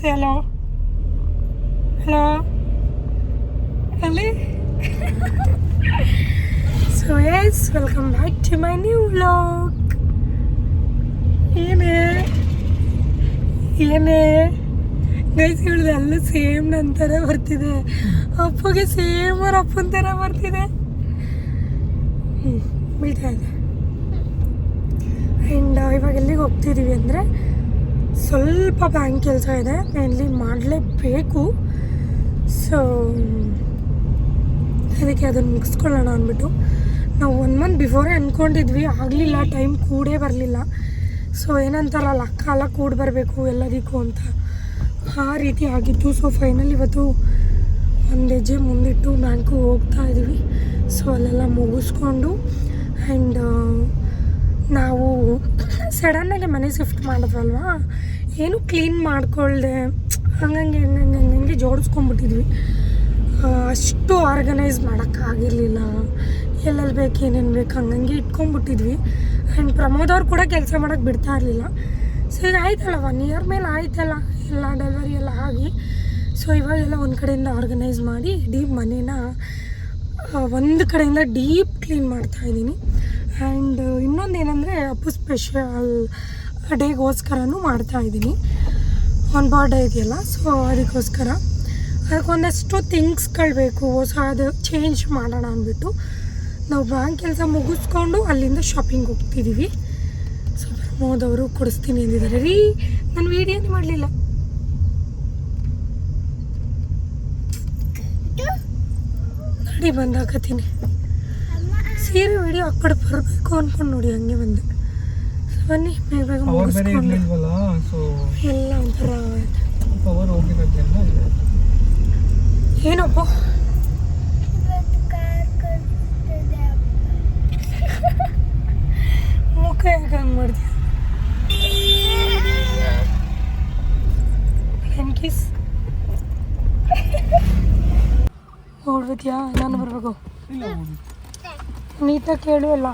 Say hello. Hello. Ali. So yes, welcome back to my new vlog. ಏನೇ guys ಇವಳ್ದೆಲ್ಲ same ನನ್ನ ಥರ ಬರ್ತಿದೆ. ಅಪ್ಪಗೆ ಸೇಮ್ ಅವ್ರ ಅಪ್ಪನ ಥರ ಬರ್ತಿದೆ. ಬೀಳ್ತಾ ಇದೆ. ಆ್ಯಂಡ್ ಇವಾಗ ಎಲ್ಲಿಗೆ ಹೋಗ್ತಿದ್ದೀವಿ ಅಂದರೆ ಸ್ವಲ್ಪ ಬ್ಯಾಂಕ್ ಕೆಲಸ ಇದೆ, ಮೇನ್ಲಿ ಮಾಡಲೇಬೇಕು. ಸೊ ಅದಕ್ಕೆ ಅದನ್ನು ಮುಗಿಸ್ಕೊಳ್ಳೋಣ ಅಂದ್ಬಿಟ್ಟು ನಾವು 1 ಮಂತ್ ಬಿಫೋರೇ ಅಂದ್ಕೊಂಡಿದ್ವಿ, ಆಗಲಿಲ್ಲ, ಟೈಮ್ ಕೂಡೇ ಬರಲಿಲ್ಲ. ಸೊ ಏನಂತಾರಲ್ಲ ಕಾಲ ಕೂಡ ಬರಬೇಕು ಎಲ್ಲದಕ್ಕೂ ಅಂತ, ಆ ರೀತಿ ಆಗಿತ್ತು. ಸೊ ಫೈನಲ್ ಇವತ್ತು ಒಂದು ಹೆಜ್ಜೆ ಮುಂದಿಟ್ಟು ಬ್ಯಾಂಕಿಗೆ ಹೋಗ್ತಾ ಇದ್ದೀವಿ. ಸೊ ಅಲ್ಲೆಲ್ಲ ಮುಗಿಸ್ಕೊಂಡು ಆ್ಯಂಡ್ ನಾವು ಸಡನ್ನಾಗಿ ಮನೆ ಶಿಫ್ಟ್ ಮಾಡಿದ್ವಲ್ವ, ಏನು ಕ್ಲೀನ್ ಮಾಡ್ಕೊಳ್ದೆ ಹಂಗೆ ಜೋಡಿಸ್ಕೊಂಡ್ಬಿಟ್ಟಿದ್ವಿ. ಅಷ್ಟು ಆರ್ಗನೈಸ್ ಮಾಡೋಕ್ಕಾಗಿರಲಿಲ್ಲ. ಎಲ್ಲೆಲ್ಲಿ ಬೇಕು ಏನೇನು ಬೇಕು ಹಂಗೆ ಇಟ್ಕೊಂಡ್ಬಿಟ್ಟಿದ್ವಿ. ಆ್ಯಂಡ್ ಪ್ರಮೋದ್ ಅವ್ರು ಕೂಡ ಕೆಲಸ ಮಾಡೋಕ್ಕೆ ಬಿಡ್ತಾ ಇರಲಿಲ್ಲ. ಸೊ ಈಗ ಆಯ್ತಲ್ಲ 1 ಇಯರ್ ಮೇಲೆ ಆಯ್ತಲ್ಲ, ಎಲ್ಲ ಡೆಲಿವರಿ ಎಲ್ಲ ಆಗಿ. ಸೊ ಇವಾಗೆಲ್ಲ ಒಂದು ಕಡೆಯಿಂದ ಆರ್ಗನೈಸ್ ಮಾಡಿ ಡೀಪ್ ಮನೇನ ಒಂದು ಕಡೆಯಿಂದ ಡೀಪ್ ಕ್ಲೀನ್ ಮಾಡ್ತಾಯಿದ್ದೀನಿ. ಆ್ಯಂಡ್ ಇನ್ನೊಂದು ಏನಂದರೆ ಅಪ್ಪು ಸ್ಪೆಷಲ್ ಡೇಗೋಸ್ಕರನೂ ಮಾಡ್ತಾಯಿದ್ದೀನಿ. ಅವ್ನ ಬರ್ಡೇ ಇದೆಯಲ್ಲ, ಸೊ ಅದಕ್ಕೋಸ್ಕರ ಅದಕ್ಕೊಂದಷ್ಟು ಥಿಂಗ್ಸ್ಗಳು ಬೇಕು, ಹೊಸದು ಚೇಂಜ್ ಮಾಡೋಣ ಅಂದ್ಬಿಟ್ಟು ನಾವು ಬ್ಯಾಂಕ್ ಕೆಲಸ ಮುಗಿಸ್ಕೊಂಡು ಅಲ್ಲಿಂದ ಶಾಪಿಂಗ್ ಹೋಗ್ತಿದ್ದೀವಿ. ಸೊ ಪ್ರಮೋದ್ ಅವರು ಕೊಡಿಸ್ತೀನಿ ಅಂದಿದ್ದಾರೆ. ರೀ ನಾನು ವೀಡಿಯೋನೇ ಮಾಡಲಿಲ್ಲ. ನೋಡಿ ಬಂದಾಕತ್ತೀನಿ. ಸೀರೆ ವೀಡಿಯೋ ಹಾಕ್ಬಿಟ್ಟು ಬರಬೇಕು ಅಂದ್ಕೊಂಡು ನೋಡಿ ಹಂಗೆ ಬಂದೆ. ಬನ್ನಿ ಬೇಗ ಬೇಗ ಮುಗಿಸ್ಕೊಂಡು ಎಲ್ಲ ಒಂಥರ ಏನಪ್ಪ ಮುಖ ಯಾಕೆ ಹಂಗೆ ಮಾಡ್ತೀಯ? ಕಿಸ್ ನೋಡ್ಬಿದ್ಯಾ? ನಾನು ಬರಬೇಕು, ನೀಟಾಗಿ ಕೇಳು ಎಲ್ಲ.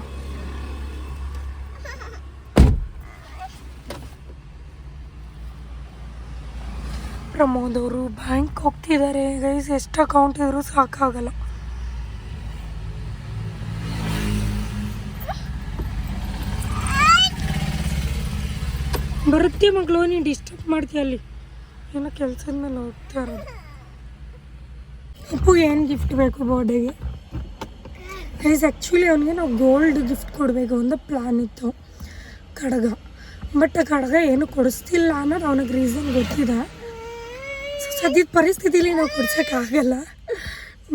ಪ್ರಮೋದ್ ಅವರು ಬ್ಯಾಂಕ್ ಹೋಗ್ತಿದ್ದಾರೆ ಗೈಸ್. ಎಷ್ಟು ಅಕೌಂಟ್ ಇದ್ರೂ ಸಾಕಾಗಲ್ಲ. ಬರುತ್ತೆ ಮಗಳು, ನೀನು ಡಿಸ್ಟರ್ಬ್ ಮಾಡ್ತೀಯ. ಅಲ್ಲಿ ಏನೋ ಕೆಲಸದ ಮೇಲೆ ಹೋಗ್ತಾ ಇರೋದು. ಅಪ್ಪು ಏನು ಗಿಫ್ಟ್ ಬೇಕು ಬರ್ಡೇಗೆ ಗೈಸ್? ಆ್ಯಕ್ಚುಲಿ ಅವನಿಗೆ ನಾವು ಗೋಲ್ಡ್ ಗಿಫ್ಟ್ ಕೊಡಬೇಕು ಅಂತ ಪ್ಲ್ಯಾನ್ ಇತ್ತು, ಕಡಗ. ಬಟ್ ಆ ಕಡಗ ಏನು ಕೊಡಿಸ್ತಿಲ್ಲ ಅನ್ನೋದು ಅವನಿಗೆ ರೀಸನ್ ಗೊತ್ತಿದೆ. ಸೊ ಸದ್ಯದ ಪರಿಸ್ಥಿತಿಲಿ ನಾವು ಕೊಡ್ಸೋಕ್ಕಾಗಲ್ಲ,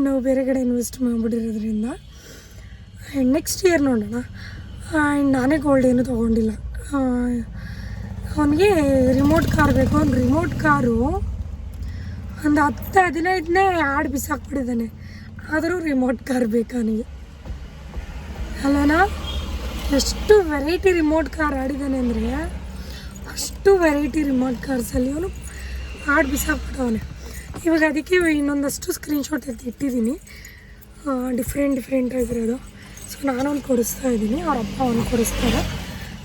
ನಾವು ಬೇರೆ ಕಡೆ ಇನ್ವೆಸ್ಟ್ ಮಾಡಿಬಿಟ್ಟಿರೋದ್ರಿಂದ. ಆ್ಯಂಡ್ ನೆಕ್ಸ್ಟ್ ಇಯರ್ ನೋಡೋಣ. ಆ್ಯಂಡ್ ನಾನೇ ಗೋಲ್ಡ್ ಏನೂ ತೊಗೊಂಡಿಲ್ಲ. ಅವನಿಗೆ ರಿಮೋಟ್ ಕಾರ್ ಬೇಕು. ಅವ್ನು ರಿಮೋಟ್ ಕಾರು ಒಂದು 10-15ನೇ ಆಡಿ ಬಿಸಾಕ್ಬಿಟ್ಟಿದ್ದಾನೆ, ಆದರೂ ರಿಮೋಟ್ ಕಾರ್ ಬೇಕು ಅವನಿಗೆ. ಅಲ್ಲನಾ? ಎಷ್ಟು ವೆರೈಟಿ ರಿಮೋಟ್ ಕಾರ್ ಆಡಿದ್ದಾನೆ ಅಂದರೆ ಅಷ್ಟು ವೆರೈಟಿ ರಿಮೋಟ್ ಕಾರ್ಸಲ್ಲಿ ಅವನು ಆಡಿ ಬಿಸಾಕ್ಬಿಟ್ಟವನೆ. ಇವಾಗ ಅದಕ್ಕೆ ಇನ್ನೊಂದಷ್ಟು ಸ್ಕ್ರೀನ್ಶಾಟ್ ಇಟ್ಟಿದ್ದೀನಿ, ಡಿಫ್ರೆಂಟ್ ಆಗಿರೋದು. ಸೊ ನಾನೊಂದು ಕೊಡಿಸ್ತಾ ಇದ್ದೀನಿ, ಅವ್ರ ಅಪ್ಪ ಅವನು ಕೊಡಿಸ್ತಾರೆ.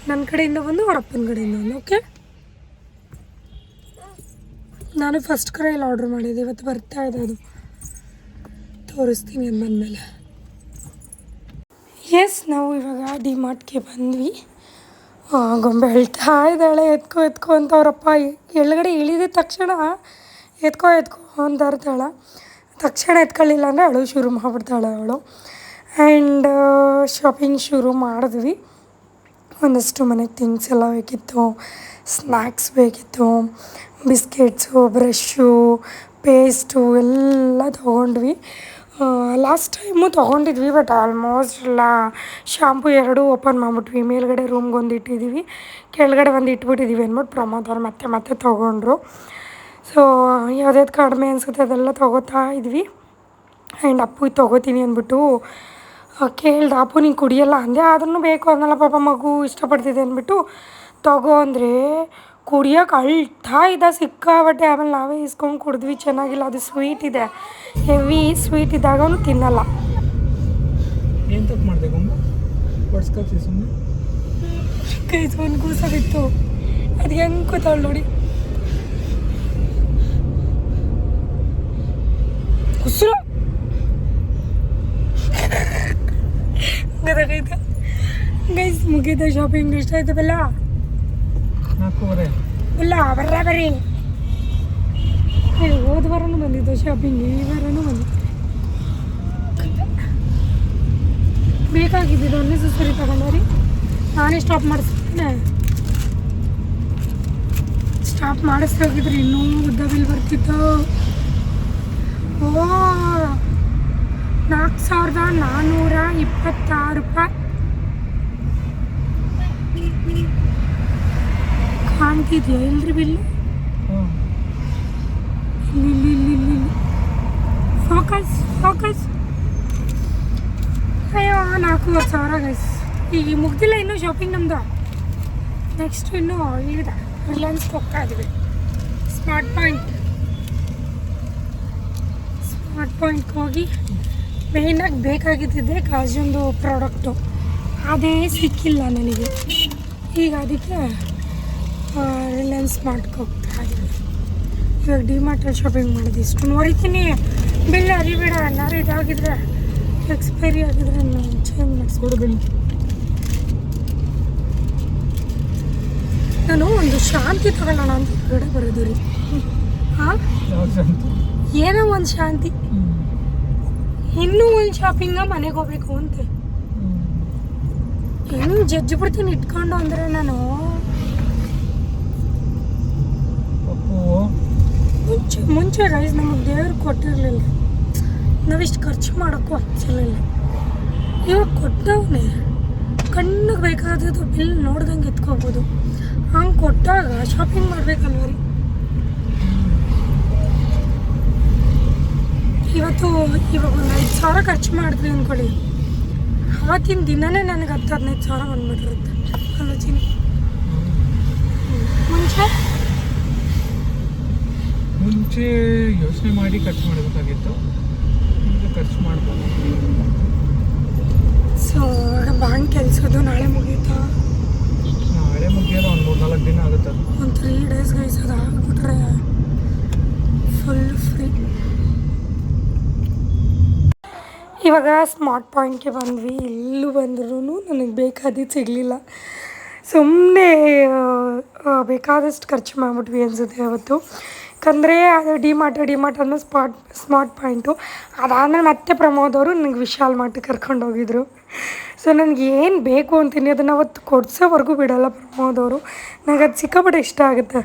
ನನ್ನ ಕಡೆಯಿಂದ ಒಂದು, ಅವ್ರ ಅಪ್ಪನ ಕಡೆಯಿಂದ ಒಂದು. ಓಕೆ, ನಾನು ಫಸ್ಟ್ ಕರೆಯಲ್ಲಿ ಆರ್ಡ್ರ್ ಮಾಡಿದ್ದೆ, ಇವತ್ತು ಬರ್ತಾ ಇದೆ. ಅದು ತೋರಿಸ್ತೀನಿ ಅದು ಬಂದಮೇಲೆ. ಎಸ್, ನಾವು ಇವಾಗ ಡಿಮಾರ್ಟ್ಗೆ ಬಂದ್ವಿ. ಗೊಂಬೆ ಹೇಳ್ತಾ ಇದ್ದಾಳೆ ಎತ್ಕೋ ಅಂತ. ಅವರಪ್ಪ ಎಳಗಡೆ ಇಳಿದ ತಕ್ಷಣ ಎತ್ಕೋ ಅಂತ ಇರ್ತಾಳೆ. ತಕ್ಷಣ ಎತ್ಕೊಳ್ಳಿಲ್ಲ ಅಂದರೆ ಅವಳು ಶುರು ಮಾಡಿಬಿಡ್ತಾಳೆ ಅವಳು. ಆ್ಯಂಡ್ ಶಾಪಿಂಗ್ ಶುರು ಮಾಡಿದ್ವಿ. ಒಂದಷ್ಟು ಮನೆಗೆ ಥಿಂಗ್ಸ್ ಎಲ್ಲ ಬೇಕಿತ್ತು, ಸ್ನ್ಯಾಕ್ಸ್ ಬೇಕಿತ್ತು, ಬಿಸ್ಕೆಟ್ಸು, ಬ್ರಷ್ಷು, ಪೇಸ್ಟು ಎಲ್ಲ ತೊಗೊಂಡ್ವಿ. ಲಾಸ್ಟ್ ಟೈಮು ತೊಗೊಂಡಿದ್ವಿ, ಬಟ್ ಆಲ್ಮೋಸ್ಟ್ ಎಲ್ಲ ಶಾಂಪು 2 ಓಪನ್ ಮಾಡಿಬಿಟ್ವಿ. ಮೇಲ್ಗಡೆ ರೂಮ್ಗೆ ಒಂದು ಇಟ್ಟಿದ್ದೀವಿ, ಕೆಳಗಡೆ ಒಂದು ಇಟ್ಬಿಟ್ಟಿದ್ದೀವಿ ಅಂದ್ಬಿಟ್ಟು ಪ್ರಮೋದ್ ಅವ್ರು ಮತ್ತೆ ತೊಗೊಂಡ್ರು. ಸೊ ಯಾವುದ್ಯಾವ್ದು ಕಡಿಮೆ ಅನಿಸುತ್ತೆ ಅದೆಲ್ಲ ತೊಗೋತಾ ಇದ್ವಿ. ಆ್ಯಂಡ್ ಅಪ್ಪು ತೊಗೋತೀನಿ ಅಂದ್ಬಿಟ್ಟು ಕೇಳ್ದೆ. ಅಪ್ಪು ನೀನು ಕುಡಿಯಲ್ಲ ಅಂದೆ, ಆದ್ರೂ ಬೇಕು ಅನ್ನಲ್ಲ ಪಾಪ, ಮಗು ಇಷ್ಟಪಡ್ತಿದೆ ಅಂದ್ಬಿಟ್ಟು ತಗೋ ಅಂದರೆ ಕುಡಿಯೋಕೆ ಅಳ್ತಾ ಇದ್ದ ಸಿಕ್ಕಾಬಟ್ಟೆ. ಆಮೇಲೆ ನಾವೇ ಇಸ್ಕೊಂಡು ಕುಡಿದ್ವಿ. ಚೆನ್ನಾಗಿಲ್ಲ, ಅದು ಸ್ವೀಟ್ ಇದೆ, ಹೆವಿ ಸ್ವೀಟ್ ಇದ್ದಾಗ ಅವನು ತಿನ್ನಲ್ಲ. ಏನು ತಪ್ಪು ಮಾಡಿದೆ ಒಂದು ಕೂಸಾಗಿತ್ತು, ಅದು ಹೆಂಗೆ ಕೂತಾಳು ನೋಡಿ. ಉಸಿರು ಗೊತ್ತಾಗೈತೆ ಗೈಸ್. ಮುಗಿದ ಶಾಪಿಂಗ್ ಇಷ್ಟ ಆಯ್ತು ಬೆಲ್ಲ 4:30. ಇಲ್ಲ ಬರ್ರಿ ಹೋದ ವಾರನೂ ಬಂದಿದ್ದು ಶಾಪಿಂಗ್, ಈ ವಾರನೂ ಬಂದಿತ್ತು. ಬೇಕಾಗಿದ್ದಿದ್ದು ಒಂದೇ ಸರಿ ತಗೊಂಡ್ರಿ. ನಾನೇ ಸ್ಟಾಪ್ ಮಾಡಿಸ್ತೀನಿ. ಸ್ಟಾಪ್ ಮಾಡಿಸ್ತಾ ಹೋಗಿದ್ರೆ ಇನ್ನೂ ಉದ್ದ ಬಿಲ್ ಬರ್ತಿತ್ತು. ಓ 4,426 ರೂಪಾಯಿ ಕಾಣ್ತಿದ್ಯಾ ಇಲ್ರಿ ಬಿಲ್ಲು? ಇಲ್ಲಿ ಫೋಕಸ್ ಅಯ್ಯೋ 4,000 ಗೈಸ್. ಈಗ ಮುಗ್ದಿಲ್ಲ ಇನ್ನೂ ಶಾಪಿಂಗ್ ನಮ್ಮದು. ನೆಕ್ಸ್ಟ್ ಇನ್ನೂ ಇದೆ, ರಿಲಯನ್ಸ್ಗೆ ಹೋಗ್ತಾ ಇದ್ವಿ. ಸ್ಮಾರ್ಟ್ ಪಾಯಿಂಟ್ಗೆ ಹೋಗಿ ಮೇಯ್ನಾಗಿ ಬೇಕಾಗಿದ್ದಿದ್ದೆ ಕಾಜೊಂದು ಪ್ರಾಡಕ್ಟು, ಅದೇ ಸಿಕ್ಕಿಲ್ಲ ನನಗೆ. ಈಗ ಅದಕ್ಕೆ ರಿಲಯನ್ಸ್ ಸ್ಮಾರ್ಟ್ಗೆ ಹೋಗ್ತಾ ಇದ್ದೀವಿ. ಇವಾಗ ಡಿಮಾರ್ಟಲ್ಲಿ ಶಾಪಿಂಗ್ ಮಾಡೋದು ಇಷ್ಟು ಹೊಡಿತೀನಿ. ಬಿಲ್ ಅರಿಬೇಡ, ಎಲ್ಲರೂ ಇದಾಗಿದ್ರೆ ಎಕ್ಸ್ಪೈರಿ ಆಗಿದ್ರೆ ನಾನು ಚೇಂಜ್ ಮಾಡಿಸ್ಕೊಡು ಬಿಲ್. ನಾನು ಒಂದು ಶಾಂತಿ ತಗೊಳ್ಳೋಣ ಅಂತ ಹೊರಗಡೆ ಬರೋದು ರೀ. ಹಾಂ, ಏನೋ ಒಂದು ಶಾಂತಿ, ಇನ್ನೂ ಒಂದು ಶಾಪಿಂಗ ಮನೆಗೆ ಹೋಗ್ಬೇಕು ಅಂತೆ. ಹೆಂಗೆ ಜಜ್ಜಿ ಬಿಡ್ತೀನಿ ಇಟ್ಕೊಂಡು ಅಂದರೆ ನಾನು. ಮುಂಚೆ ರೈಸ್ ನಮಗೆ ದೇವ್ರು ಕೊಟ್ಟಿರಲಿಲ್ಲ, ನಾವಿಷ್ಟು ಖರ್ಚು ಮಾಡೋಕ್ಕೂ ಆಗ್ತಿರ್ಲಿಲ್ಲ. ಇವಾಗ ಕೊಟ್ಟವನೇ ಕಣ್ಣಿಗೆ ಬೇಕಾದದ್ದು ಬಿಲ್ ನೋಡ್ದಂಗೆ ಎತ್ಕೋಬೋದು. ಹಂಗೆ ಕೊಟ್ಟಾಗ ಶಾಪಿಂಗ್ ಮಾಡ್ಬೇಕಲ್ವ ರೀ. ಇವಾಗ ಒಂದು 5,000 ಖರ್ಚು ಮಾಡಿದ್ವಿ ಅಂದ್ಕೊಳ್ಳಿ, ಆವತ್ತಿನ ದಿನವೇ ನನಗೆ 10-15,000 ಬಂದ್ಬಿಟ್ಟಿರುತ್ತೆ ಆಲೋಚನೆ. ಮುಂಚೆ ಯೋಚನೆ ಮಾಡಿ ಖರ್ಚು ಮಾಡಬೇಕಾಗಿತ್ತು, ಈಗ ಖರ್ಚು ಮಾಡ್ಬೋದು. ಸೊ ಬ್ಯಾಂಕ್ ಕೆಲಸದ್ದು ನಾಳೆ ಮುಗೀತಾ? ನಾಳೆ ಮುಗಿಯೋದು ಒಂದು 3-4 ದಿನ ಆಗುತ್ತೆ. ಒಂದು 3 days ಗೈಸ್, ಅದು ಆಗಿಬಿಟ್ರೆ ಫುಲ್ ಫ್ರೀ. ಇವಾಗ ಸ್ಮಾರ್ಟ್ ಪಾಯಿಂಟ್ಗೆ ಬಂದ್ವಿ. ಎಲ್ಲೂ ಬಂದ್ರೂ ನನಗೆ ಬೇಕಾದಿದ್ದು ಸಿಗಲಿಲ್ಲ. ಸುಮ್ಮನೆ ಬೇಕಾದಷ್ಟು ಖರ್ಚು ಮಾಡಿಬಿಟ್ವಿ ಅನಿಸುತ್ತೆ ಅವತ್ತು. ಯಾಕಂದರೆ ಅದು ಡಿಮಾರ್ಟ್ ಅನ್ನೋ ಸ್ಮಾರ್ಟ್ ಪಾಯಿಂಟು. ಅದಾದಮೇಲೆ ಮತ್ತೆ ಪ್ರಮೋದವರು ನನಗೆ ವಿಶಾಲ್ ಮಾರ್ಟಿಗೆ ಕರ್ಕೊಂಡು ಹೋಗಿದ್ರು. ಸೊ ನನಗೆ ಏನು ಬೇಕು ಅಂತೀನಿ ಅದನ್ನು ಅವತ್ತು ಕೊಡ್ಸೋವರೆಗೂ ಬಿಡೋಲ್ಲ ಪ್ರಮೋದವರು. ನನಗೆ ಅದು ಸಿಕ್ಕಾಪಟ್ಟೆ ಇಷ್ಟ ಆಗುತ್ತೆ.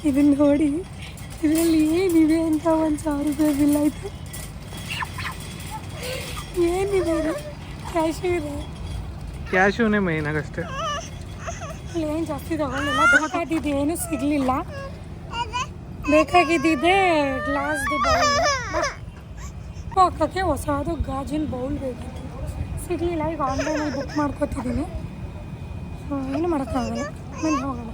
ಇದನ್ನು ನೋಡಿ, ಇದರಲ್ಲಿ ಏನಿದೆ ಅಂತ 1,000 ರೂಪಾಯಿ ಬಿಲ್ ಆಯಿತು. ಏನಿದೆ? ಕ್ಯಾಶು ಇದೆ, ಕ್ಯಾಶುನೇ ಮೈನಾಗಷ್ಟೇ. ಏನು ಜಾಸ್ತಿ ತಗೊಂಡಿಲ್ಲ. ಬೇಕಾಗಿದ್ದು ಏನೂ ಸಿಗಲಿಲ್ಲ. ಬೇಕಾಗಿದ್ದಿದ್ದೆ ಗ್ಲಾಸ್ದು ಬೌಲ್ ಹಾಕೋಕ್ಕೆ ಹೊಸದು ಗಾಜಿನ ಬೌಲ್ ಬೇಕಿತ್ತು, ಸಿಗಲಿಲ್ಲ. ಈಗ ಆನ್ಲೈನಲ್ಲಿ ಬುಕ್ ಮಾಡ್ಕೊತಿದ್ದೀನಿ. ಏನು ಮಾಡೋಕ್ಕಾಗಲ್ಲ, ಮುಂದೆ ಹೋಗೋಣ.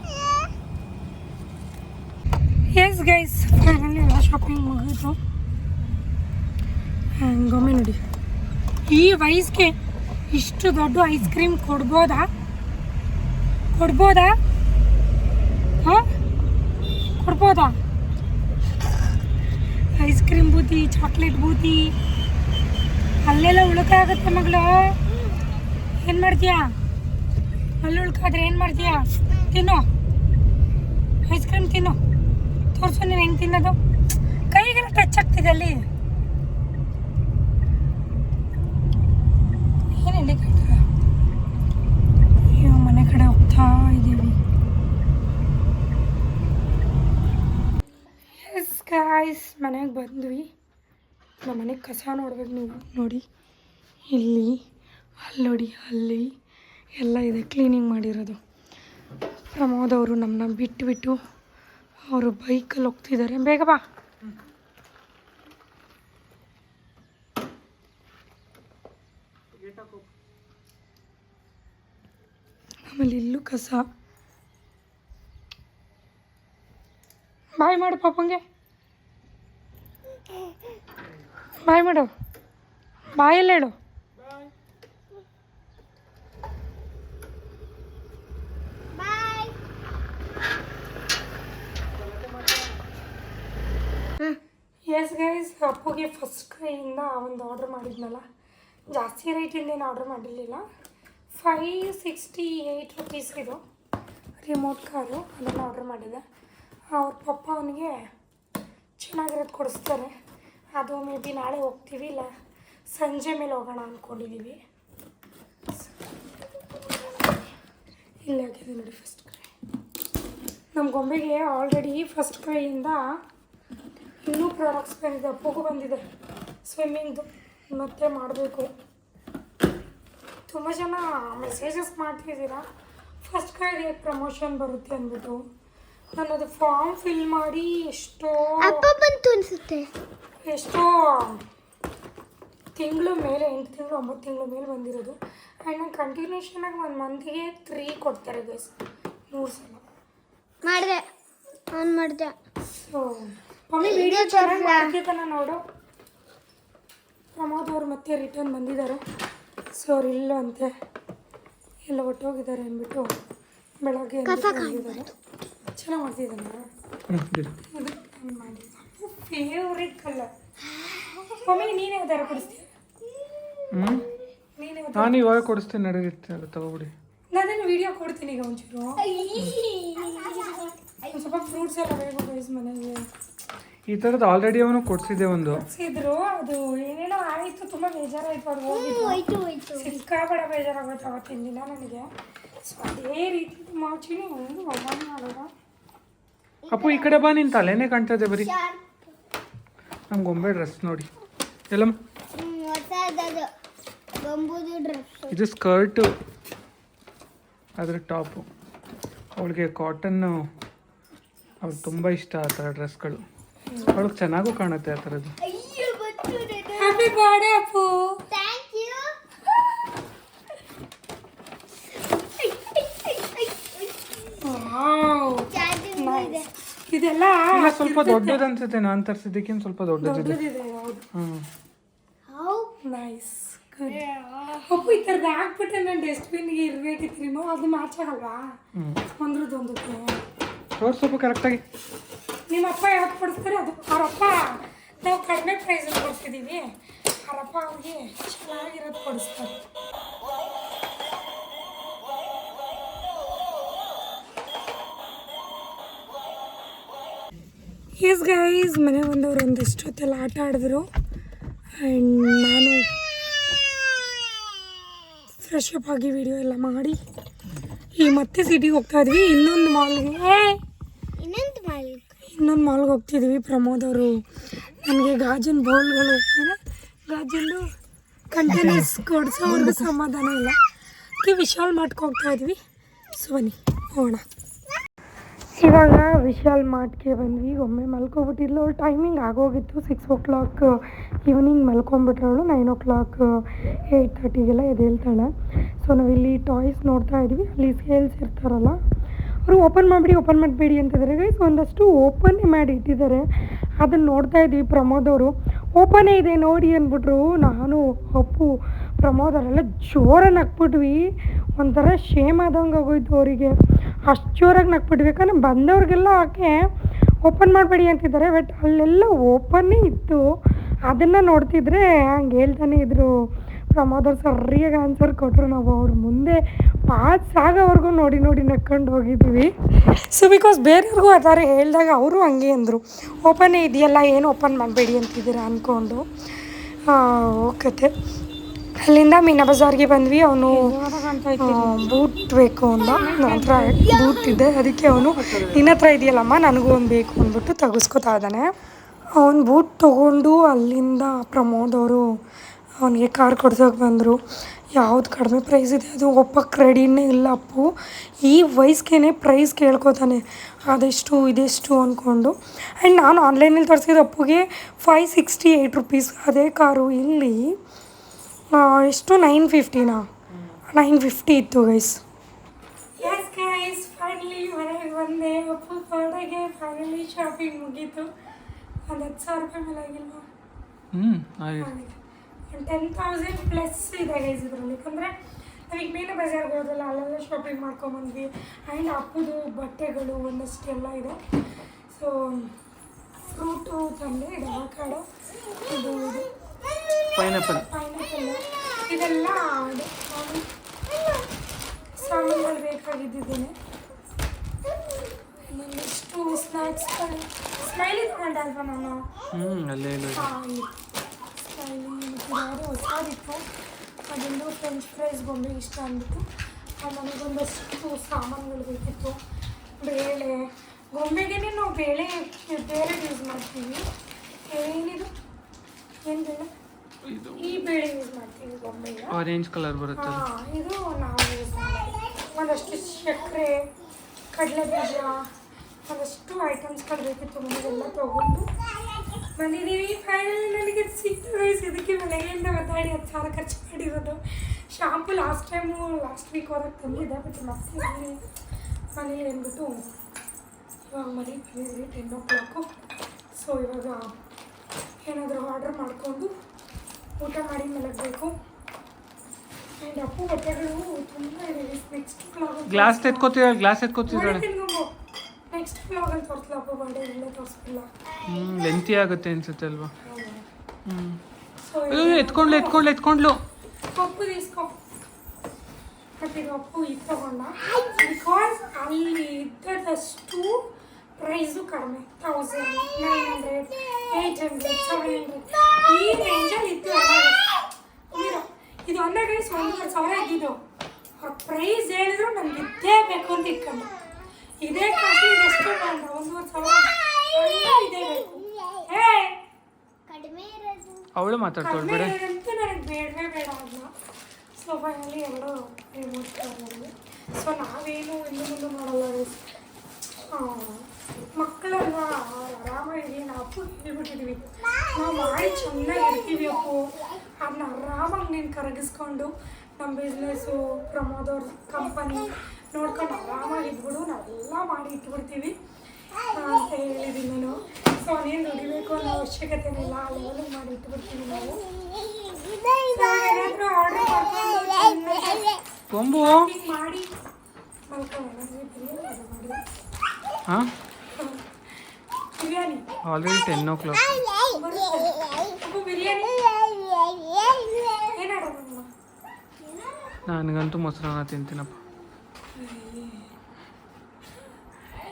ಎಸ್ ಗೈಸ್, ಫೈನಲಿ ಎಲ್ಲ ಶಾಪಿಂಗ್ ಮುಗಿತು. ಗೊಮ್ಮೆ ನೋಡಿ, ಈ ವಯಸ್ಸಿಗೆ ಇಷ್ಟು ದೊಡ್ಡ ಐಸ್ ಕ್ರೀಮ್ ಕೊಡ್ಬೋದಾ? ಹಾಂ, ಕೊಡ್ಬೋದಾ? ಐಸ್ ಕ್ರೀಮ್ ಬೂತಿ, ಚಾಕ್ಲೇಟ್ ಬೂತಿ ಅಲ್ಲೆಲ್ಲ ಉಳ್ಕಾಗುತ್ತೆ ಮಗಳು. ಏನು ಮಾಡ್ತೀಯಾ? ಅಲ್ಲಿ ಉಳ್ಕಾದ್ರೆ ಏನು ಮಾಡ್ತೀಯಾ? ತಿನ್ನು, ಐಸ್ ಕ್ರೀಮ್ ತಿನ್ನು. ತೋರಿಸು ನೀನು ಹೆಂಗೆ ತಿನ್ನೋದು. ಕೈಗೆಲ್ಲ ಟಚ್ ಆಗ್ತಿದೆ ಅಲ್ಲಿ. ಏನು ಇಂಡಿಕೇಟರ್? ಅಯ್ಯೋ, ಮನೆ ಕಡೆ ಹೋಗ್ತಾ ಇದ್ದೀವಿ. ಎಸ್ ಗಾಯ್ಸ್, ಮನೆಗೆ ಬಂದ್ವಿ. ನಮ್ಮ ಮನೆಗೆ ಕಸ ನೋಡ್ಬೇಕು ನೀವು. ನೋಡಿ, ಇಲ್ಲಿ ಅಲ್ಲಿ ನೋಡಿ, ಅಲ್ಲಿ ಎಲ್ಲ ಇದೆ ಕ್ಲೀನಿಂಗ್ ಮಾಡಿರೋದು. ಪ್ರಮೋದವರು ನಮ್ಮನ್ನ ಬಿಟ್ಟು ಅವರು ಬೈಕಲ್ಲಿ ಹೋಗ್ತಿದ್ದಾರೆ. ಬೇಗ ಬಾ. ಆಮೇಲೆ ಇಲ್ಲೂ ಕಸ. ಬಾಯ್ ಮಾಡು ಪಾಪಂಗೆ, ಬಾಯ್ ಮಾಡು. ಬಾಯಲ್ಲಿ ಹೇಳು. ಎಸ್ ಗೈಸ್, ಅಪ್ಪುಗೆ ಫಸ್ಟ್ ಕೈಯಿಂದ ಒಂದು ಆರ್ಡ್ರ್ ಮಾಡಿದ್ನಲ್ಲ, ಜಾಸ್ತಿ ರೇಟಿಂದೇನು ಆರ್ಡ್ರ್ ಮಾಡಿರಲಿಲ್ಲ. 568 ರುಪೀಸ್ ಇದು ರಿಮೋಟ್ ಕಾರು, ಅದನ್ನು ಆರ್ಡ್ರ್ ಮಾಡಿದೆ. ಅವ್ರ ಪಪ್ಪ ಅವನಿಗೆ ಚೆನ್ನಾಗಿರೋದು ಕೊಡಿಸ್ತಾರೆ. ಅದು ಮೇ ಬಿ ನಾಳೆ ಹೋಗ್ತೀವಿ, ಇಲ್ಲ ಸಂಜೆ ಮೇಲೆ ಹೋಗೋಣ ಅಂದ್ಕೊಂಡಿದ್ದೀವಿ. ಇಲ್ಲಿ ಹಾಕಿದೆ ನೋಡಿ ಫಸ್ಟ್ ಕ್ರೈ. ನಮ್ಮ ಗೊಂಬೆಗೆ ಆಲ್ರೆಡಿ ಫಸ್ಟ್ ಕ್ರೈಯಿಂದ ಇನ್ನೂ ಪ್ರಾಡಕ್ಟ್ಸ್ ಬಂದಿದೆ. ಅಪ್ಪಗೂ ಬಂದಿದೆ ಸ್ವಿಮ್ಮಿಂಗ್ದು, ಮತ್ತೆ ಮಾಡಬೇಕು. ತುಂಬ ಜನ ಮೆಸೇಜಸ್ ಮಾಡ್ತಿದ್ದೀರಾ ಫಸ್ಟ್ ಕ್ರೈ ಹೇಗೆ ಪ್ರಮೋಷನ್ ಬರುತ್ತೆ ಅಂದ್ಬಿಟ್ಟು. ನಾನು ಅದು ಫಾರ್ಮ್ ಫಿಲ್ ಮಾಡಿ ಎಷ್ಟೋ ತಿಂಗಳು ಮೇಲೆ, 8 ತಿಂಗಳು 9 ತಿಂಗಳು ಮೇಲೆ ಬಂದಿರೋದು. ಆ್ಯಂಡ್ ನಾನು ಕಂಟಿನ್ಯೂಷನಾಗಿ 1 ಮಂತಿಗೆ 3 ಕೊಡ್ತಾರೆ ಗೈಸ್, 3 ಸಲ ಮಾಡಿದೆ. ಸೊ ಮಮ್ಮಿ ವಿಡಿಯೋ ಚೆನ್ನಾಗಿ ಮಾಡ್ತಿದ್ದಾನ ನೋಡು. ಪ್ರಮೋದ್ ಅವರು ಮತ್ತೆ ರಿಟರ್ನ್ ಬಂದಿದ್ದಾರೆ. ಸೊ ಅವ್ರು ಇಲ್ಲ ಅಂತೆ, ಎಲ್ಲ ಒಟ್ಟೋಗಿದ್ದಾರೆ ಅಂದ್ಬಿಟ್ಟು ಬೆಳಗ್ಗೆ ಬಂದಿದ್ದಾರೆ. ಚೆನ್ನಾಗಿ ಮಾಡ್ತಿದ್ದಾನೆ. ಇದು ಮಾಡಿ ಫೇವ್ರೆಟ್ ಕಲರ್. ಮಮ್ಮಿ ನೀನೇ ಯಾವ್ದಾರ ಕೊಡಿಸ್ತೀಯ? ನಾನು ಇವಾಗ ಕೊಡಿಸ್ತೀನಿ, ನಡೆಯುತ್ತೆ, ತಗೋಬಿಡಿ. ನಾನೇನು ವಿಡಿಯೋ ಕೊಡ್ತೀನಿ ಈಗ ಒಂಚೂರು. ಸ್ವಲ್ಪ ಫ್ರೂಟ್ಸ್ ಎಲ್ಲ ಬೇಕು ಗೈಸ್ ಮನೆಗೆ. ಈ ಥರದ್ದು ಆಲ್ರೆಡಿ ಅವನು ಕೊಡಿಸಿದ್ದೆ ಒಂದು. ಕೊಡಿಸಿದ್ರು, ಅದು ಏನೇನೋ ಆಯಿತು, ತುಂಬ ಬೇಜಾರಾಯಿತು. ಅದು ಹೋಗಿದ್ದು ಸಿಕ್ಕಾಬೇಡ ಬೇಜಾರಾಗೋಯ್ತು ಅವತ್ತಿನ ದಿನ ನನಗೆ. ಸೊ ಅದೇ ರೀತಿ ಮಾಡ್ತೀನಿ, ಒಂದು ಒಬ್ಬನೇ ಮಾಡೋಣ. ಅಪ್ಪು ಈ ಕಡೆ ಬಾ, ನಿನ್ನ ತಲೆನೇ ಕಾಣ್ತದೆ ಬರೀ. ನಮ್ಮ ಗೊಂಬೆ ಡ್ರೆಸ್ ನೋಡಿ ಎಲ್ಲ. ಇದು ಸ್ಕರ್ಟು, ಅದ್ರ ಟಾಪು. ಅವಳಿಗೆ ಕಾಟನ್ನು ಅವ್ಳಿಗೆ ತುಂಬ ಇಷ್ಟ ಆ ಥರ ಡ್ರೆಸ್ಗಳು. ಅವಳಿಗೆ ಚೆನ್ನಾಗೂ ಕಾಣುತ್ತೆ ಆ ಥರದ್ದು. Happy birthday Appu. ಇದೆಲ್ಲ ಸ್ವಲ್ಪ ದೊಡ್ಡದು ಅನ್ಸುತ್ತೆ, ನಾನು ತರಿಸಿದ್ದಕ್ಕಿಂತ ಸ್ವಲ್ಪ ದೊಡ್ಡದಿದೆ. Nice, good. ಅಪ್ಪು ಈ ಥರದ್ದು ಹಾಕ್ಬಿಟ್ಟೆ ನಾನು ಡಸ್ಟ್ಬಿನ್ಗೆ ಇರಬೇಕಿತ್ತು. ರಿಮೂವ್ ಅದು ಮ್ಯಾಚ್ ಆಗಲ್ವಾ ಒಂದ್ರದ್ದೊಂದಕ್ಕೆ? ಸ್ವಲ್ಪ ಕರೆಕ್ಟಾಗಿ. ನಿಮ್ಮ ಅಪ್ಪ ಯಾವ್ದು ಕೊಡಿಸ್ತಾರೆ ಅದು. ಅವರಪ್ಪ ನಾವು ಕಡಿಮೆ ಪ್ರೈಸಲ್ಲಿ ಕೊಡ್ತಿದ್ದೀವಿ, ಅವರಪ್ಪ ಅವ್ರಿಗೆ ಚೆನ್ನಾಗಿರೋದು ಕೊಡಿಸ್ತಾರೆ. ಎಸ್ ಗೈಸ್, ಮನೆ ಬಂದವರು ಒಂದಷ್ಟು ಹೊತ್ತೆಲ್ಲ ಆಟ ಆಡಿದ್ರು. ಆ್ಯಂಡ್ ನಾನು ಫ್ರೆಶ್ ಅಪ್ ಆಗಿ ವಿಡಿಯೋ ಎಲ್ಲ ಮಾಡಿ ಈಗ ಮತ್ತೆ ಸಿಟಿಗೆ ಹೋಗ್ತಾ ಇದ್ವಿ. ಇನ್ನೊಂದು ಮಾಲ್ಗೆ ಹೋಗ್ತಿದ್ವಿ. ಪ್ರಮೋದ್ ಅವರು ನನಗೆ ಗಾಜಿನ ಬೌಲ್ಗಳು, ಗಾಜಿಂದು ಕಂಟೈನರ್ಸ್ ಕೊಡಿಸೋವ್ರಿಗೂ ಸಮಾಧಾನ ಇಲ್ಲ. ವಿಶಾಲ್ ಮಾರ್ಟ್ಗೆ ಹೋಗ್ತಾ ಇದ್ವಿ. ಸೊ ಬನ್ನಿ ಹೋಗೋಣ. ಇವಾಗ ವಿಶಾಲ್ ಮಾರ್ಟ್ಗೆ ಬಂದ್ವಿ. ಒಮ್ಮೆ ಮಲ್ಕೊಬಿಟ್ಟಿದ್ಲು, ಅವಳು ಟೈಮಿಂಗ್ ಆಗೋಗಿತ್ತು. 6 o'clock ಈವ್ನಿಂಗ್ ಮಲ್ಕೊಂಬಿಟ್ರವಳು. 9 o'clock 8:30ಗೆಲ್ಲ ಎದ್ದೇಳ್ತಾಳೆ. ಸೊ ನಾವಿಲ್ಲಿ ಟಾಯ್ಸ್ ನೋಡ್ತಾ ಇದ್ವಿ. ಅಲ್ಲಿ ಸೇಲ್ಸ್ ಇರ್ತಾರಲ್ಲ, ಅವರು ಓಪನ್ ಮಾಡಬೇಡಿ ಅಂತಿದ್ದಾರೆ ಗೈಸ್. ಒಂದಷ್ಟು ಓಪನ್ನೇ ಮಾಡಿ ಇಟ್ಟಿದ್ದಾರೆ, ಅದನ್ನು ನೋಡ್ತಾ ಇದ್ವಿ. ಪ್ರಮೋದ್ ಅವರು ಓಪನೇ ಇದೆ ನೋಡಿ ಅಂದ್ಬಿಟ್ರು. ನಾನು ಅಪ್ಪು ಪ್ರಮೋದ್ ಅವರೆಲ್ಲ ಜೋರಾಗಿ ನಕ್ಬಿಟ್ವಿ. ಒಂಥರ ಶೇಮ್ ಆದಂಗೆ ಆಗೋಯ್ತು ಅವರಿಗೆ, ಅಷ್ಟು ಜೋರಾಗಿ ನಕ್ಬಿಟ್ವಿ. ಯಾಕಂದರೆ ಬಂದವ್ರಿಗೆಲ್ಲ ಆಕೆ ಓಪನ್ ಮಾಡಬೇಡಿ ಅಂತಿದ್ದಾರೆ, ಬಟ್ ಅಲ್ಲೆಲ್ಲ ಓಪನ್ನೇ ಇತ್ತು. ಅದನ್ನು ನೋಡ್ತಿದ್ರೆ ಹಂಗೆ ಹೇಳ್ತಾನೆ ಇದ್ರು. ಪ್ರಮೋದ್ ಅವ್ರು ಸರಿಯಾಗಿ ಆನ್ಸರ್ ಕೊಟ್ಟರು. ನಾವು ಅವ್ರ ಮುಂದೆ ಪಾಸ್ ಆಗೋವರೆಗೂ ನೋಡಿ ನಕ್ಕೊಂಡು ಹೋಗಿದ್ದೀವಿ. ಸೊ ಬಿಕಾಸ್ ಬೇರೆಯವ್ರಿಗೂ ಆ ಥರ ಹೇಳಿದಾಗ ಅವರು ಹಂಗೆ ಅಂದರು, ಓಪನ್ನೇ ಇದೆಯಲ್ಲ, ಏನು ಓಪನ್ ಮಾಡಬೇಡಿ ಅಂತಿದ್ದೀರಾ ಅಂದ್ಕೊಂಡು ಹೋಗತ್ತೆ. ಅಲ್ಲಿಂದ ಮೀನಾ ಬಜಾರ್ಗೆ ಬಂದ್ವಿ. ಅವನು ಬೂಟ್ ಬೇಕು ಅಂದ. ನನ್ನ ಹತ್ರ ಬೂಟ್ ಇದೆ, ಅದಕ್ಕೆ ಅವನು ನಿನ್ನ ಹತ್ರ ಇದೆಯಲ್ಲಮ್ಮ ನನಗೂ ಒಂದು ಬೇಕು ಅಂದ್ಬಿಟ್ಟು ತೆಗೆಸ್ಕೊತಾ ಇದ್ದಾನೆ. ಅವನು ಬೂಟ್ ತೊಗೊಂಡು ಅಲ್ಲಿಂದ ಪ್ರಮೋದ್ ಅವರು ಅವನಿಗೆ ಕಾರ್ ಕೊಡ್ಸೋಕೆ ಬಂದರು. ಯಾವ್ದು ಕಡಿಮೆ ಪ್ರೈಸ್ ಇದೆ ಅದು ಒಪ್ಪಕ್ಕೆ ರೆಡಿನೇ ಇಲ್ಲ ಅಪ್ಪು. ಈ ವಯಸ್ಸಿಗೆ ಪ್ರೈಸ್ ಕೇಳ್ಕೊತಾನೆ, ಅದೆಷ್ಟು ಇದೆಷ್ಟು ಅಂದ್ಕೊಂಡು. ಆ್ಯಂಡ್ ನಾನು ಆನ್ಲೈನಲ್ಲಿ ತರಿಸಿದ ಅಪ್ಪುಗೆ 568 ರುಪೀಸ್. ಅದೇ ಕಾರು ಇಲ್ಲಿ ಎಷ್ಟು 950 ಇತ್ತು ಗೈಸ್. ಎಸ್ ಗೈಸ್, ಫೈನಲಿ ಮನೆಗೆ ಬಂದೆ. ಅಪ್ಪು ಬರ್ಡೇಗೆ ಫೈನಲಿ ಶಾಪಿಂಗ್ ಮುಗೀತು. ಒಂದು 10,000 ರೂಪಾಯಿ ಮೇಲೆ ಆಗಿಲ್ವಾ? 10,000 ಪ್ಲಸ್ ಇದೆ ಗೈಸ್ ಇದರಲ್ಲಿ. ಯಾಕಂದರೆ ನಾವೀಗ ಮೀನಾ ಬಜಾರ್ಗೆ ಹೋದ್ರಲ್ಲ, ಅಲ್ಲೆಲ್ಲ ಶಾಪಿಂಗ್ ಮಾಡ್ಕೊಂಬಂದ್ವಿ. ಆ್ಯಂಡ್ ಅಪ್ಪುದು ಬಟ್ಟೆಗಳು ಒಂದಷ್ಟೆಲ್ಲ ಇದೆ. ಸೊ ಫ್ರೂಟು ತಂದೆ ಇದು ಅವಕಾಡೋ ಇದು ಪೈನಾಪಲ್. ಪೈನಾಪಲ್ ಇದೆಲ್ಲ ಸಾಮಾನುಗಳು ಬೇಕಾಗಿದ್ದೇನೆ. ಇನ್ನೊಂದಿಷ್ಟು ಸ್ನ್ಯಾಕ್ಸ್ಗಳು ಸ್ಮೈಲಿ ತಗೊಂಡಲ್ವಾ ನಾನು. ಅಲ್ಲೇ ಇಲ್ಲ. ಸ್ಮೈಲಿ ಯಾರು ಹೊಸದಿತ್ತು ಅದೊಂದು ಫ್ರೆಂಚ್ ಫ್ರೈಸ್ ಗೊಂಬೆ ಇಷ್ಟ ಅಂದ್ಬಿಟ್ಟು ನನಗೊಂದಷ್ಟು ಸಾಮಾನುಗಳು ಬೇಕಿತ್ತು. ಬೇಳೆ ಗೊಂಬೆಗೆ ನಾವು ಬೇಳೆ ಯೂಸ್ ಮಾಡ್ತೀವಿ. ಏನಿದು ಏನು ಬೇಳೆ? ಈ ಬೇಳೆ ಯೂಸ್ ಮಾಡ್ತೀವಿ ಗೊಂಬೆಗೆ. ಆರೆಂಜ್ ಕಲರ್ ಬರುತ್ತೆ. ಇದು ನಾವು ಯೂಸ್ ಮಾಡ್ತೀವಿ. ಒಂದಷ್ಟು ಸಕ್ಕರೆ, ಕಡಲೆ ಬೀಜ, ಒಂದಷ್ಟು ಐಟಮ್ಸ್ಗಳು ಬೇಕಿತ್ತು. ಮನೆಗೆಲ್ಲ ತೊಗೊಂಡು ಬಂದಿದ್ದೀವಿ. ಫೈನಲಿ ನನಗೆ ಸಿಕ್ತು ಗೈಸ್. ಇದಕ್ಕೆ ಮನೆಯಿಂದ ಒದ್ದಾಡಿ 10,000 ಖರ್ಚು ಮಾಡಿರೋದು. ಶಾಂಪು ಲಾಸ್ಟ್ ವೀಕ್ ಹೋದಾಗ ತಂದಿದ್ದೆ, ಬಟ್ ಮತ್ತೆ ಮನೇಲಿ ಅಂದ್ಬಿಟ್ಟು ಇವಾಗ ಮನೆಗೆ ಬಂದಿದ್ವಿ 10 o'clock. ಸೊ ಇವಾಗ ಏನಾದರೂ ಆರ್ಡ್ರ್ ಮಾಡಿಕೊಂಡು ಊಟ ಮಾಡಿ ಮಲಗಬೇಕು. ಆ್ಯಂಡ್ ಅಪ್ಪು ಬಟ್ಟೆಗಳು ತುಂಬ ಇದೆ. Next glass ಎತ್ಕೋತಿದ್ದಾಳೆ. ನೆಕ್ಸ್ಟ್ ವ್ಲಾಗಲ್ಲಿ ತೋರಿಸಲ. ಅಪ್ಪು ಬರ್ಡೇ ಇಲ್ಲೇ ತೋರಿಸ್ತಿಲ್ಲ. ಲೆಂತಿ ಆಗುತ್ತೆ ಅನ್ಸುತ್ತೆ ಅಲ್ವಾ? ಸೊ ಎತ್ಕೊಂಡ್ಲು ಅಪ್ಪು తీసుకో. ಬಟ್ ಈಗ ಅಪ್ಪು ಇದು ತಗೊಂಡ ಬಿಕಾಸ್ ಅಲ್ಲಿ ಇದ್ದದಷ್ಟು ಪ್ರೈಸು ಕಡಿಮೆ. 1,900, 800, 700 ಈ ರೇಂಜಲ್ಲಿ ಇತ್ತು. ಇದು ಅಂದಾಗ 1,500 ಇದ್ದಿದ್ದು. ಅವ್ರ ಪ್ರೈಸ್ ಹೇಳಿದ್ರು ನಮ್ಗೆ ಇದ್ದೇ ಬೇಕು ಅಂತ ಇಟ್ಕೊಂಡು ಇದೇ ಕಾಸು ಇದೆಷ್ಟು ಬಂದ 1,500 ಇದೇ ಬೇಕು. ಅವಳು ಮಾತಾಡ್ಕೊಳ್ಬೇಡ ಅಂತೂ ನನಗೆ ಬೇಡವೇ ಬೇಡ ಅದನ್ನ. ಸೊ ಫೈನಲಿ ಎರಡು ರಿಮೋಟ್ ತಗೊಂಡು. ಸೊ ನಾವೇನು ಮುಂದೆ ಮಾಡಲ್ಲ. ಮಕ್ಕಳಲ್ವಾ ಆರಾಮಾಗಿ ನಾವು ಅಪ್ಪು ಹೇಳ್ಬಿಟ್ಟಿದ್ವಿ ನಾವು ಮಾಡಿ ಚೆನ್ನಾಗಿ ಇರ್ತೀವಿ ಅಪ್ಪು. ಅದನ್ನ ಆರಾಮಾಗಿ ನೀನು ಕರಗಿಸ್ಕೊಂಡು ನಮ್ಮ ಬಿಸ್ನೆಸ್ಸು ಪ್ರಮೋದವ್ರ ಕಂಪನಿ ನೋಡ್ಕೊಂಡು ಆರಾಮಾಗಿ ಇದ್ಬಿಡು, ನಾವೆಲ್ಲ ಮಾಡಿ ಇಟ್ಬಿಡ್ತೀವಿ ಅಂತ ಹೇಳಿದ್ದೀನಿ ನಾನು. ಸೊ ನೀನು ದುಡಿಬೇಕು ಅನ್ನೋ ಅವಶ್ಯಕತೆನೇ ಇಲ್ಲ, ಆ ಲೆವೆಲಿಗೆ ಮಾಡಿ ಇಟ್ಬಿಡ್ತೀವಿ ನಾವು. ಏನಾದರೂ ಆರ್ಡರ್ ಮಾಡ್ಕೊಂಡು ಮಾಡಿ ಬಿರಿಯಾನಿ ಆಲ್ರೆಡಿ 10 o'clock. ಬಿರಿಯಾನಿ ಏನಾಡ ನನಗಂತೂ ಮೊಸರನ್ನ ತಿಂತೀನಪ್ಪ.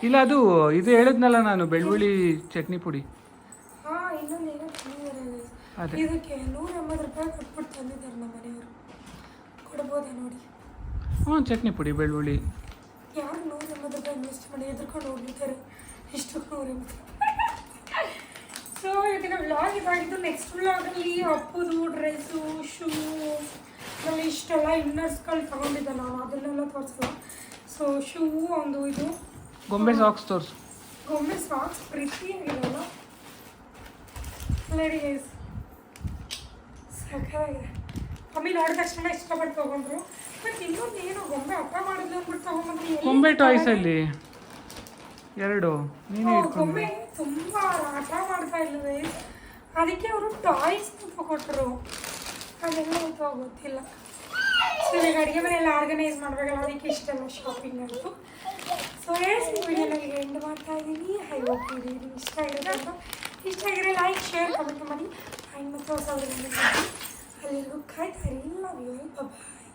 ಇಲ್ಲ ಅದು ಇದು ಹೇಳಿದ್ನಲ್ಲ ನಾನು, ಬೆಳ್ಳುಳ್ಳಿ ಚಟ್ನಿ ಪುಡಿ. ಇನ್ನೊಂದೇನೋ ಅದೇ ಇದಕ್ಕೆ 180 ರೂಪಾಯಿ ಕೊಟ್ಬಿಟ್ಟು ತಂದಿದ್ದಾರೆ ನಮ್ಮ ಮನೆಯವರು. ಕೊಡ್ಬೋದಾ ನೋಡಿ? ಚಟ್ನಿ ಪುಡಿ ಬೆಳ್ಳುಳ್ಳಿ. ಯಾರು 180 ರೂಪಾಯಿ ಇನ್ವೆಸ್ಟ್ ಮಾಡಿ ಎದ್ರುಕೊಂಡು ಹೋಗ್ಬಿಡ್ತಾರೆ ಇಷ್ಟು 180. ಸೊ ಇವತ್ತಿನ ವ್ಲಾಗ್ ಇದಾಗಿದ್ದು. ನೆಕ್ಸ್ಟ್ ವ್ಲಾಗಲ್ಲಿ ಅಪ್ಪುದು ಡ್ರೆಸ್ಸು, ಶೂ ಅಲ್ಲಿ ಇಷ್ಟೆಲ್ಲ ಇನ್ನರ್ಸ್ಗಳು ತೊಗೊಂಡಿದ್ದೆ ನಾನು, ಅದನ್ನೆಲ್ಲ ತೋರಿಸಲ್ಲ. ಸೊ ಶೂ ಒಂದು, ಇದು ಗೊಂಬೆ ಸಾಕ್ಸ್ ತೋರಿಸು. ಗೊಂಬೆ ಸಾಕ್ಸ್ ಪ್ರೀತಿಯಾಗಿರಲ್ಲ ಲೇಡಿ ಗೈಸ್, ಸಾಕಾಗಿದೆ. ಮಮ್ಮಿ ನೋಡಿದ ತಕ್ಷಣ ಇಷ್ಟಪಟ್ಟು ತೊಗೊಂಡ್ರು. ಬಟ್ ಇನ್ನೊಂದು ಏನು ಗೊಂಬೆ ಹಠ ಮಾಡಿದ್ಲು ಅಂದ್ಬಿಟ್ಟು ತೊಗೊಂಡ್ಬಂದ್ರಿ. ಗೊಂಬೆ ಟಾಯ್ಸ್ ಅಲ್ಲಿ ಎರಡು ನೀನೇ ಗೊಂಬೆ ತುಂಬ ಹಠ ಮಾಡ್ತಾ ಇಲ್ಲವೇ, ಅದಕ್ಕೆ ಅವರು ಟಾಯ್ಸ್ ಕೊಟ್ಟರು. ಅದೆಲ್ಲ ಗೊತ್ತಿಲ್ಲ. ಸೊ ಈಗ ಅಡುಗೆ ಮನೆಯೆಲ್ಲ ಆರ್ಗನೈಸ್ ಮಾಡಬೇಕಲ್ಲ, ಅದಕ್ಕೆ ಇಷ್ಟೆಲ್ಲ ಶಾಪಿಂಗ್ ಆಯಿತು. ಸೊ ಈ ವಿಡಿಯೋ ನನಗೆ ಎಂಡ್ ಮಾಡ್ತಾ ಇದ್ದೀನಿ. ಐ ಹೋಪ್ ವಿಡಿಯೋ ಇಷ್ಟ ಆಗಿದೆ ಅಂತ. ಇಷ್ಟ ಆಗಿದ್ರೆ ಲೈಕ್, ಶೇರ್, ಕಮೆಂಟ್ ಮಾಡಿ. ಆ್ಯಂಡ್ ಮತ್ತೆ ಹೊಸ ಅಲ್ಲಿಗೂ ಕಾಯ್ತಾ ಇರಿ. Love you. ಬಾಯ್.